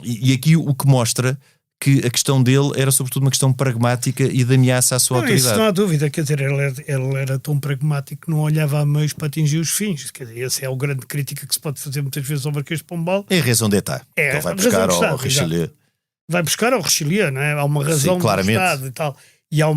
[SPEAKER 4] E aqui o que mostra que a questão dele era sobretudo uma questão pragmática e de ameaça à sua autoridade.
[SPEAKER 6] Isso não há dúvida, quer dizer, ele era tão pragmático que não olhava a meios para atingir os fins. Quer dizer, essa é a grande crítica que se pode fazer muitas vezes ao Marquês de Pombal.
[SPEAKER 4] É a raison d'État. Ele vai buscar ao Richelieu.
[SPEAKER 6] Vai buscar ao Richelieu, não é? Há uma razão do Estado e tal. E há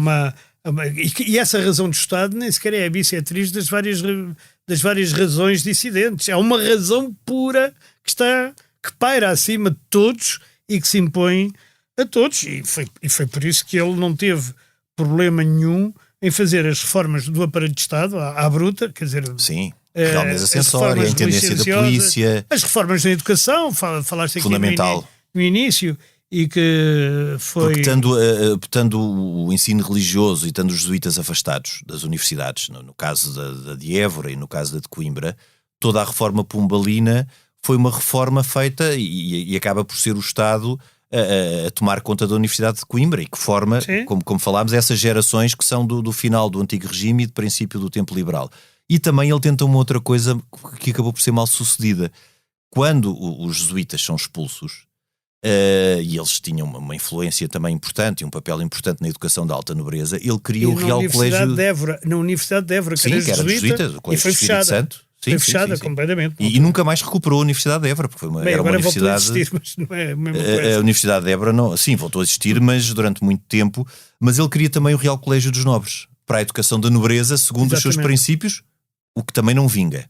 [SPEAKER 6] e essa razão do Estado nem sequer é a bissetriz das várias razões dissidentes. É uma razão pura que paira acima de todos e que se impõe a todos. E foi por isso que ele não teve problema nenhum em fazer as reformas do aparelho de Estado à bruta, quer dizer...
[SPEAKER 4] Sim, a mesa acessória, a intendência da polícia...
[SPEAKER 6] As reformas na educação, falaste aqui
[SPEAKER 4] fundamental.
[SPEAKER 6] No início... E que foi...
[SPEAKER 4] Porque tendo o ensino religioso e tendo os jesuítas afastados das universidades, no caso da de Évora e no caso da de Coimbra, toda a reforma pombalina foi uma reforma feita e acaba por ser o Estado a tomar conta da Universidade de Coimbra e que forma, como falámos, essas gerações que são do final do antigo regime e do princípio do tempo liberal. E também ele tenta uma outra coisa que acabou por ser mal sucedida. Quando os jesuítas são expulsos, e eles tinham uma influência também importante e um papel importante na educação da alta nobreza, ele cria o Real Colégio
[SPEAKER 6] na Universidade de Évora, que
[SPEAKER 4] era jesuíta, o Colégio
[SPEAKER 6] Espírito
[SPEAKER 4] de Santo.
[SPEAKER 6] Foi fechada completamente.
[SPEAKER 4] E nunca mais recuperou a Universidade de Évora, porque era uma universidade...
[SPEAKER 6] Voltou a existir, mas não é a mesma coisa.
[SPEAKER 4] A Universidade de Évora voltou a existir, mas durante muito tempo. Mas ele cria também o Real Colégio dos Nobres para a educação da nobreza, segundo os seus princípios, o que também não vinga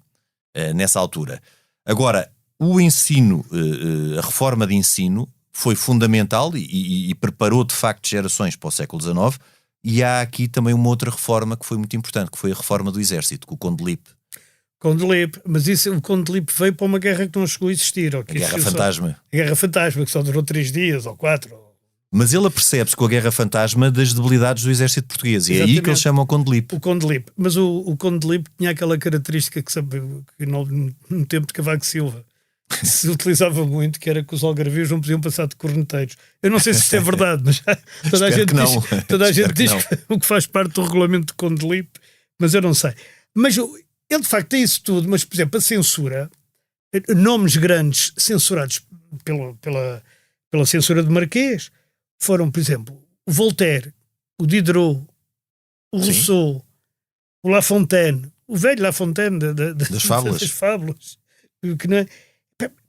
[SPEAKER 4] nessa altura. Agora, o ensino, a reforma de ensino foi fundamental e preparou de facto gerações para o século XIX, e há aqui também uma outra reforma que foi muito importante, que foi a reforma do Exército, com o Conde de Lippe.
[SPEAKER 6] Mas o Conde de Lippe veio para uma guerra que não chegou a existir.
[SPEAKER 4] A Guerra Fantasma.
[SPEAKER 6] A Guerra Fantasma, que só durou 3 dias ou 4.
[SPEAKER 4] Mas ele apercebe-se com a Guerra Fantasma das debilidades do Exército português. E é aí que ele chama o Conde de Lippe.
[SPEAKER 6] O Conde de Lippe. Mas o Conde de Lippe tinha aquela característica que no tempo de Cavaco Silva se utilizava muito, que era que os algarvios não podiam passar de corneteiros. Eu não sei se isto é verdade, mas toda a gente diz que o que faz parte do regulamento do Conde de Lippe, mas eu não sei. Mas ele de facto tem isso tudo, mas por exemplo a censura, nomes grandes censurados pela censura de Marquês foram, por exemplo, o Voltaire, o Diderot, o Rousseau, o La Fontaine, o velho La Fontaine das fábulas, que não é,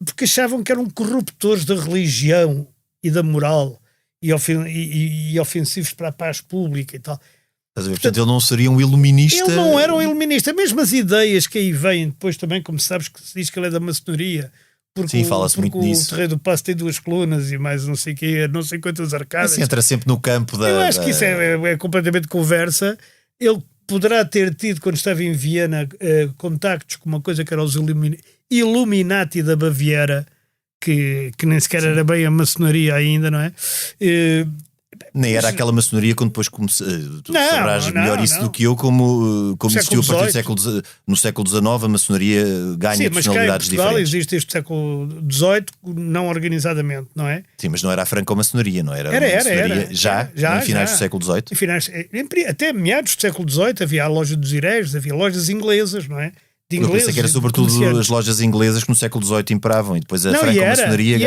[SPEAKER 6] porque achavam que eram corruptores da religião e da moral e ofensivos para a paz pública e tal.
[SPEAKER 4] Estás a ver? Portanto, ele não seria um iluminista.
[SPEAKER 6] Ele não era um iluminista. Mesmo as ideias que aí vêm depois também, como sabes, que se diz que ele é da maçonaria. Porque
[SPEAKER 4] Sim, fala-se muito nisso.
[SPEAKER 6] O Terreiro do Paço tem 2 colunas e mais não sei quê, não sei quantas arcadas.
[SPEAKER 4] Assim, entra sempre no campo da...
[SPEAKER 6] Eu acho que isso é completamente conversa. Ele poderá ter tido, quando estava em Viena, contactos com uma coisa que era os Illuminati da Baviera, que nem sequer era bem a maçonaria ainda, não é?
[SPEAKER 4] Nem era aquela maçonaria quando depois comecei. Tu sabrás melhor isso do que eu, como existiu a partir do século no século XIX, a maçonaria ganha personalidades
[SPEAKER 6] diferentes. Sim, mas cá em Portugal existe este século XVIII não organizadamente, não é?
[SPEAKER 4] Sim, mas não era a franco-maçonaria, não era?
[SPEAKER 6] Era.
[SPEAKER 4] Já em finais do século XVIII?
[SPEAKER 6] Até meados do século XVIII havia a loja dos hereges, havia lojas inglesas, não é?
[SPEAKER 4] Eu pensei que era sobretudo as lojas inglesas que no século XVIII imperavam e depois a franco-maçonaria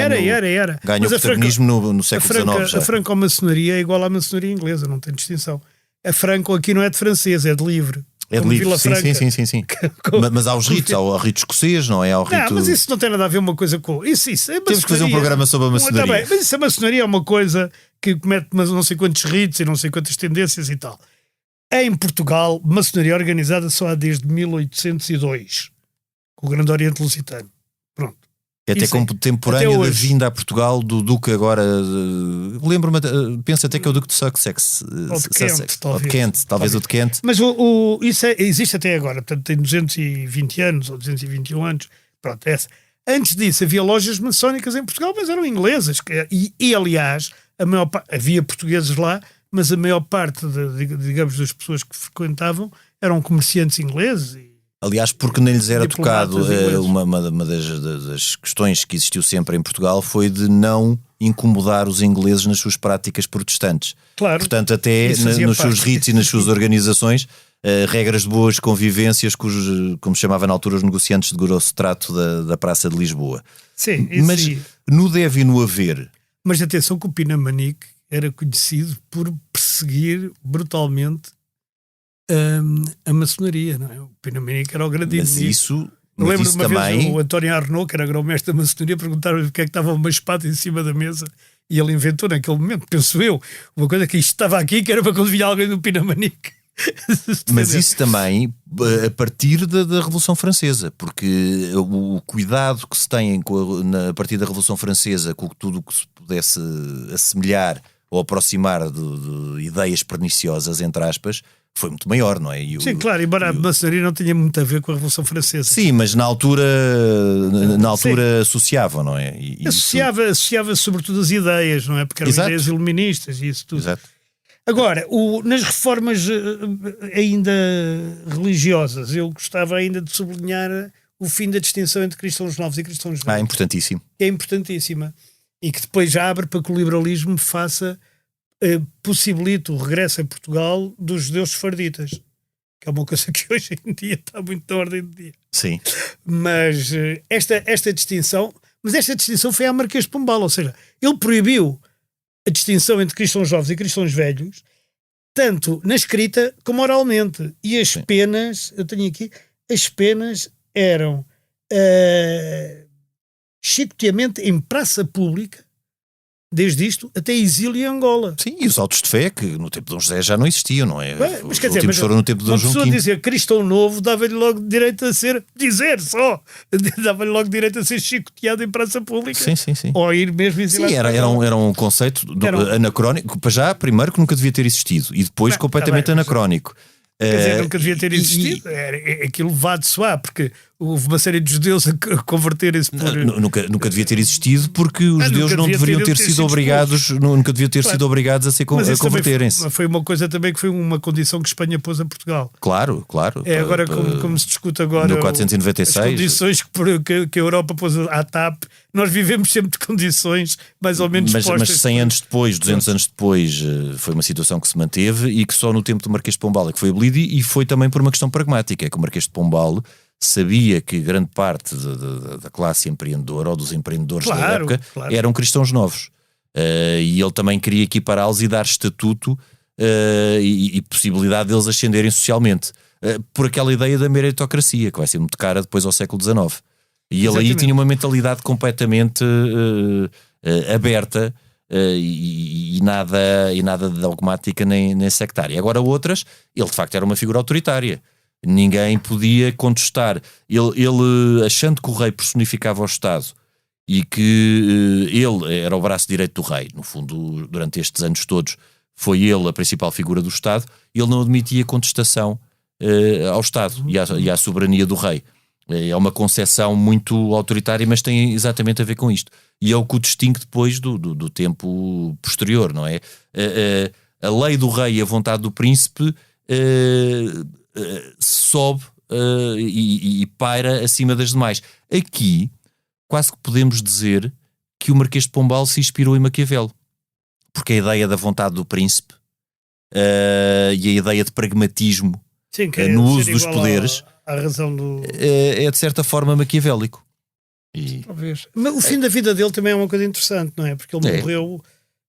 [SPEAKER 4] ganhou protagonismo no século XIX.
[SPEAKER 6] A franco-maçonaria é igual à maçonaria inglesa, não tem distinção. A franco aqui não é de francês, é de livre.
[SPEAKER 4] É de livre, sim. Mas há os ritos, há o rito escocês, não é? Há o rito...
[SPEAKER 6] Não, mas isso não tem nada a ver uma coisa com... Isso é
[SPEAKER 4] Temos que fazer um programa sobre a maçonaria.
[SPEAKER 6] Tá bem, mas isso, a maçonaria é uma coisa que comete não sei quantos ritos e não sei quantas tendências e tal. Em Portugal, maçonaria organizada só há desde 1802, com o Grande Oriente Lusitano. Pronto.
[SPEAKER 4] É até contemporâneo da vinda a Portugal do Duque agora. Lembro-me, penso até que é o Duque de Sussex.
[SPEAKER 6] Ou de Kent,
[SPEAKER 4] talvez o de Kent.
[SPEAKER 6] Mas isso existe até agora, portanto tem 220 anos ou 221 anos. Pronto, essa. Antes disso havia lojas maçónicas em Portugal, mas eram inglesas. E aliás, havia portugueses lá, mas a maior parte, digamos, das pessoas que frequentavam eram comerciantes ingleses.
[SPEAKER 4] Aliás, porque nem lhes era tocado, uma das questões que existiu sempre em Portugal foi de não incomodar os ingleses nas suas práticas protestantes.
[SPEAKER 6] Claro.
[SPEAKER 4] Portanto, até nos seus ritos e nas suas organizações, regras de boas convivências, como se chamava na altura os negociantes de grosso trato da Praça de Lisboa.
[SPEAKER 6] Sim,
[SPEAKER 4] mas no deve e no haver.
[SPEAKER 6] Mas atenção que o Pinamanique era conhecido por perseguir brutalmente a maçonaria, não é? O Pinamanique era o grande inimigo. Lembro-me uma
[SPEAKER 4] também...
[SPEAKER 6] vez o António Arnaud, que era grão-mestre da maçonaria, perguntaram-lhe porque é que estava uma espada em cima da mesa e ele inventou naquele momento, penso eu, uma coisa que isto estava aqui, que era para quando vinha alguém do Pinamanique.
[SPEAKER 4] Mas isso também a partir da Revolução Francesa, porque o cuidado que se tem a partir da Revolução Francesa com tudo o que se pudesse assemelhar ou aproximar de ideias perniciosas, entre aspas, foi muito maior, não é?
[SPEAKER 6] Sim, claro, embora a maçonaria não tenha muito a ver com a Revolução Francesa.
[SPEAKER 4] Sim, mas na altura associavam, não é?
[SPEAKER 6] Associava sobretudo as ideias, não é? Porque eram ideias iluministas e isso tudo.
[SPEAKER 4] Exato.
[SPEAKER 6] Agora, nas reformas ainda religiosas, eu gostava ainda de sublinhar o fim da distinção entre cristãos novos e cristãos velhos.
[SPEAKER 4] Importantíssimo.
[SPEAKER 6] Que é importantíssima. E que depois já abre para que o liberalismo possibilite o regresso a Portugal dos judeus sefarditas, que é uma coisa que hoje em dia está muito na ordem do dia.
[SPEAKER 4] Sim.
[SPEAKER 6] Mas esta distinção foi a Marquês de Pombal, ou seja, ele proibiu a distinção entre cristãos jovens e cristãos velhos, tanto na escrita como oralmente. E as penas, eu tenho aqui, as penas eram chicoteamento em praça pública, desde isto até exílio em Angola.
[SPEAKER 4] Sim, e os autos de fé, que no tempo de Dom José já não existiam, não é?
[SPEAKER 6] Mas quer dizer,
[SPEAKER 4] foram no tempo de Dom João V.
[SPEAKER 6] Uma pessoa dizer cristão novo dava-lhe logo direito a dava-lhe logo direito a ser chicoteado em praça pública.
[SPEAKER 4] Sim.
[SPEAKER 6] Ou ir mesmo exilado.
[SPEAKER 4] Sim, era um conceito anacrónico, para já, primeiro que nunca devia ter existido, e depois completamente anacrónico.
[SPEAKER 6] Quer dizer, nunca devia ter existido. Aquilo levado soar, porque houve uma série de judeus a converterem-se por...
[SPEAKER 4] Nunca devia ter existido, porque os judeus não deveriam ter sido obrigados, nunca deviam ter sido obrigados a converterem-se.
[SPEAKER 6] Foi uma coisa também que foi uma condição que Espanha pôs a Portugal.
[SPEAKER 4] Claro.
[SPEAKER 6] Agora, como se discute agora,
[SPEAKER 4] no 496,
[SPEAKER 6] as condições que a Europa pôs à TAP, nós vivemos sempre de condições mais ou menos
[SPEAKER 4] postas. Mas 100 anos depois, 200 anos depois, foi uma situação que se manteve e que só no tempo do Marquês de Pombal é que foi abolido, e foi também por uma questão pragmática, é que o Marquês de Pombal sabia que grande parte da classe empreendedora ou dos empreendedores da época eram cristãos novos, e ele também queria equipará-los e dar estatuto e possibilidade deles ascenderem socialmente, por aquela ideia da meritocracia, que vai ser muito cara depois ao século XIX. E ele aí tinha uma mentalidade completamente aberta
[SPEAKER 7] e nada de dogmática nem sectária. Agora outras, ele de facto era uma figura autoritária. Ninguém podia contestar. Ele achando que o rei personificava o Estado e que ele era o braço direito do rei, no fundo, durante estes anos todos, foi ele a principal figura do Estado, ele não admitia contestação ao Estado e à soberania do rei. É uma concepção muito autoritária, mas tem exatamente a ver com isto. E é o que o distingue depois do tempo posterior, não é? A lei do rei e a vontade do príncipe sobe e paira acima das demais. Aqui, quase que podemos dizer que o Marquês de Pombal se inspirou em Maquiavel. Porque a ideia da vontade do príncipe e a ideia de pragmatismo no uso dos poderes
[SPEAKER 6] a razão do...
[SPEAKER 7] é de certa forma maquiavélico.
[SPEAKER 6] Talvez. Mas o fim da vida dele também é uma coisa interessante, não é? Porque ele morreu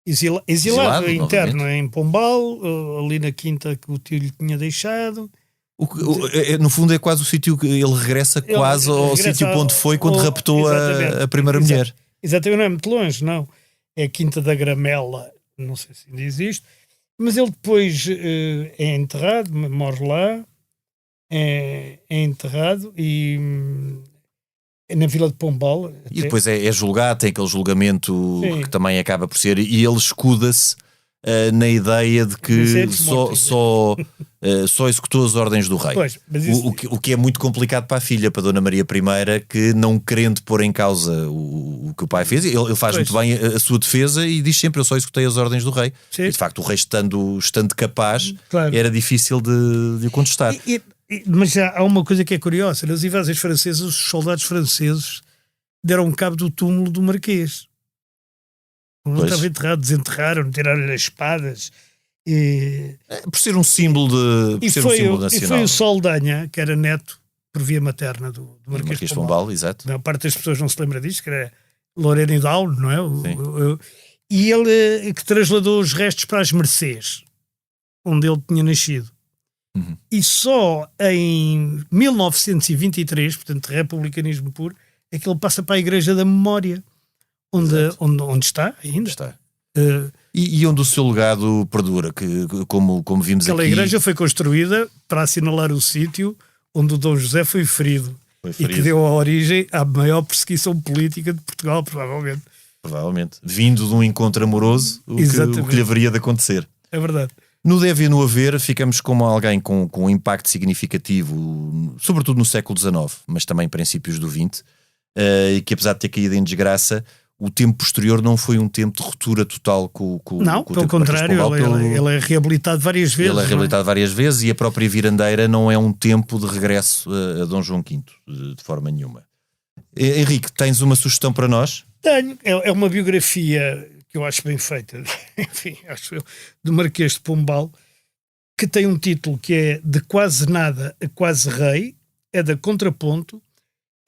[SPEAKER 6] exilado interno, não é? Em Pombal, ali na quinta que o tio lhe tinha deixado.
[SPEAKER 7] No fundo é quase o sítio que ele regressa quase ao sítio onde foi quando raptou a primeira mulher.
[SPEAKER 6] Exatamente, não é muito longe, não. É a Quinta da Gramela, não sei se ainda existe. Mas ele depois é enterrado, morre lá, é enterrado e na Vila de Pombal.
[SPEAKER 7] E depois é julgado, tem aquele julgamento que também acaba por ser, e ele escuda-se na ideia de que só executou as ordens do rei.
[SPEAKER 6] Pois,
[SPEAKER 7] o que é muito complicado para a filha, para a Dona Maria I, que não querendo pôr em causa o que o pai fez, ele faz muito bem a sua defesa e diz sempre: eu só executei as ordens do rei.
[SPEAKER 6] Sim.
[SPEAKER 7] E de facto o rei estando capaz, era difícil de o contestar.
[SPEAKER 6] Mas já há uma coisa que é curiosa: nas invasões francesas, os soldados franceses deram cabo do túmulo do Marquês. Não estava enterrado, desenterraram, tiraram-lhe as espadas.
[SPEAKER 7] Por ser um símbolo nacional.
[SPEAKER 6] E foi o Saldanha, que era neto por via materna do Marquês de Pombal.
[SPEAKER 7] Exato.
[SPEAKER 6] A maior parte das pessoas não se lembra disto, que era Lorena e Down, não é? E ele que trasladou os restos para as Mercês, onde ele tinha nascido.
[SPEAKER 7] Uhum.
[SPEAKER 6] E só em 1923, portanto, republicanismo puro, é que ele passa para a Igreja da Memória. Onde está ainda.
[SPEAKER 7] Está. E onde o seu legado perdura, que como vimos
[SPEAKER 6] aquela
[SPEAKER 7] aqui...
[SPEAKER 6] igreja foi construída para assinalar o sítio onde o Dom José foi ferido. E que deu a origem à maior perseguição política de Portugal, provavelmente.
[SPEAKER 7] Vindo de um encontro amoroso, o que lhe haveria de acontecer.
[SPEAKER 6] É verdade.
[SPEAKER 7] No deve e no haver, ficamos como alguém com um impacto significativo, sobretudo no século XIX, mas também em princípios do XX, e que apesar de ter caído em desgraça, o tempo posterior não foi um tempo de ruptura total com
[SPEAKER 6] não,
[SPEAKER 7] com
[SPEAKER 6] pelo contrário, ele é reabilitado várias vezes.
[SPEAKER 7] Ele é reabilitado várias vezes e a própria Virandeira não é um tempo de regresso a Dom João V, de forma nenhuma. Henrique, tens uma sugestão para nós?
[SPEAKER 6] Tenho. É uma biografia que eu acho bem feita, enfim, acho eu, do Marquês de Pombal, que tem um título que é De Quase Nada a Quase Rei, é da Contraponto,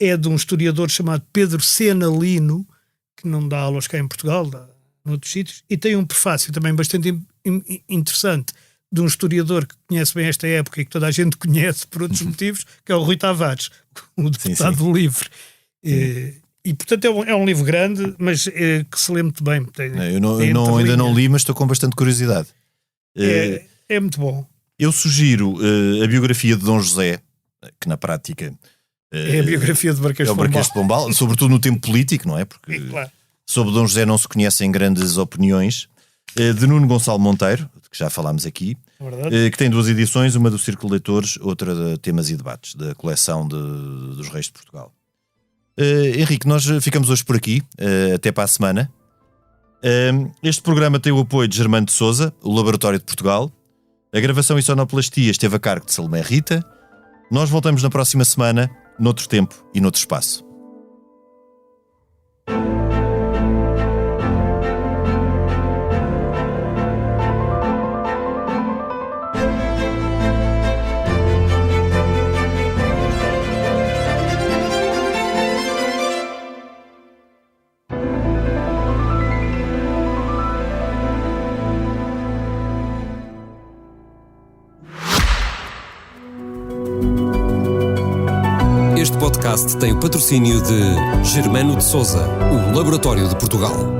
[SPEAKER 6] é de um historiador chamado Pedro Sena Lino, que não dá aulas cá em Portugal, dá noutros sítios, e tem um prefácio também bastante interessante de um historiador que conhece bem esta época e que toda a gente conhece por outros motivos, que é o Rui Tavares, o deputado do LIVRE. E portanto é um livro grande, mas que se lê muito bem.
[SPEAKER 7] Eu ainda não li, mas estou com bastante curiosidade.
[SPEAKER 6] É muito bom.
[SPEAKER 7] Eu sugiro a biografia de Dom José, que na prática...
[SPEAKER 6] É a biografia de Marquês de Pombal.
[SPEAKER 7] É o Marquês de Pombal, sobretudo no tempo político, não é? Porque
[SPEAKER 6] claro.
[SPEAKER 7] Sobre Dom José não se conhecem grandes opiniões. De Nuno Gonçalo Monteiro, que já falámos aqui, que tem 2 edições, uma do Círculo de Leitores, outra de Temas e Debates, da coleção dos Reis de Portugal. Henrique, nós ficamos hoje por aqui, até para a semana. Este programa tem o apoio de Germano de Souza, o Laboratório de Portugal. A gravação e sonoplastia esteve a cargo de Salomé Rita. Nós voltamos na próxima semana, noutro tempo e noutro espaço.
[SPEAKER 5] Este podcast tem o patrocínio de Germano de Souza, o Laboratório de Portugal.